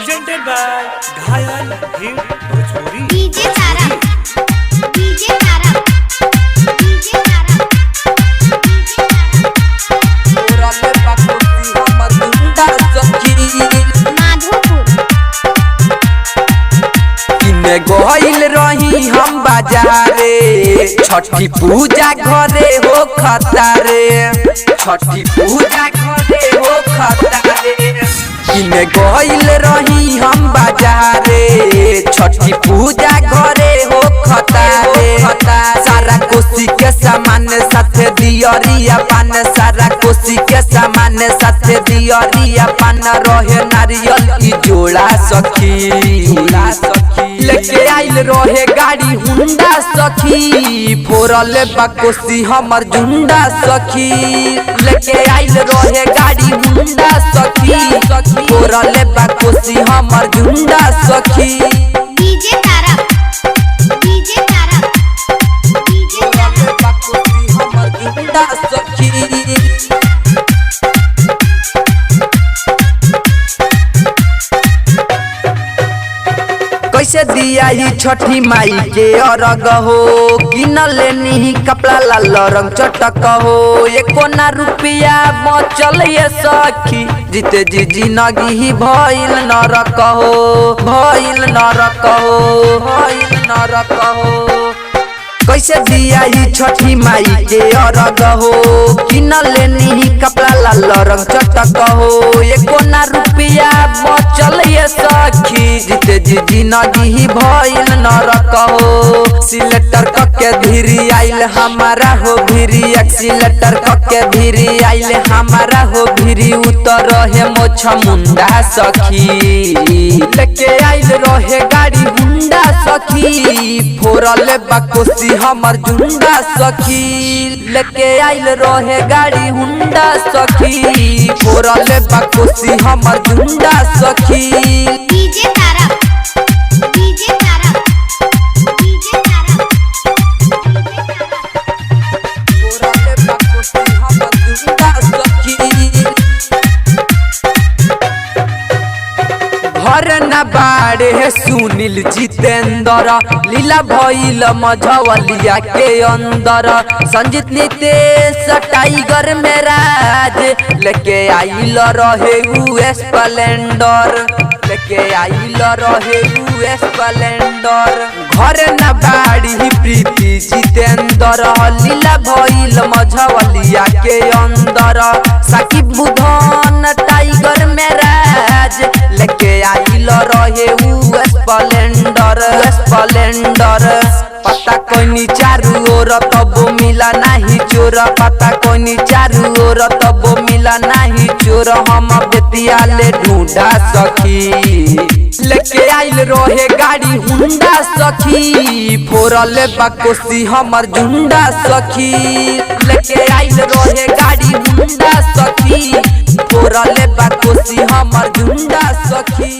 presented by Ghayal Hit Bhojpuri। DJ Tara, DJ Tara, DJ Tara, Madhopur. गइल रही हम बाजारे छठी पूजा घरे हो खतारे छठी पूजा घरे हो खतारे इने गइल रही हम बाजारे छठी पूजा घरे हो खतारे सारा कोसी के सामान साथे दियरिया पान सारा कोसी के सामान साथे दियरिया पान रहे नारियल की जोड़ा सखी लेके आइल रहे गाड़ी हुंडा सखी फोरल बाकोसी हमर झुंडा सखी लेके आइल रहे गाड़ी हुंडा सखी फोरल बाकोसी हमर झुंडा सखी DJ Tara, DJ Tara, DJ Tara, बाकोसी हमर झुंडा सखी कैसे दिया ही छठी माई के अरग हो किनले नहीं कपड़ा लाल रंग चटक हो एको ना रुपया बचल ये सखी जीते जी जिंदगी भइल नरक हो भइल नरक हो भइल नरक हो कैसे दिया ही छठी माई के अरग हो किनले नहीं कपड़ा लाल रंग चटक हो एको ना रुपया बचल ये सखी जीते जी जिंदगी भइल नरक हो सिलेक्टर कके धीरी आइल हमारा हो भीरी एक्सीलेटर कके धीरी आइल हमारा हो भीरी उतर रहे मोछ मुंडा सखी लेके आइल रहे गाड़ी हुंडा सखी फोरल बाकोसी हमर झुंडा सखी लेके आइल रहे गाड़ी हुंडा सखी फोरल बाकोसी हमर झुंडा सखी DJ Tara, DJ Tara, DJ Tara, फोरल बाकोसी हमर झुंडा सखी घर न बाड़े सुनील जितेंद्र लीला भइल मझवलिया के अंदर संजीत नितेश टाइगर में राज लेके आइल रहे स्प्लेंडर लेके आइल रहे स्प्लेंडर घर न बाड़ी प्रीति जितेंद्र लीला भइल मझवलिया के अंदर साकिब बुधन टाइगर में राज लेके आइल रहे स्प्लेंडर पता कोई चारू ओर तब मिला नहीं चोर पता कोई चारू ओर तब मिला नहीं चोर हम बेतिया ले ढूंढा सखी लेके आइल रहे गाड़ी हुंडा सखी फोरल बाकोसी हमर झुंडा सखी लेके आइल रहे गाड़ी हुंडा सखी फोरल बाकोसी हमर झुंडा सखी।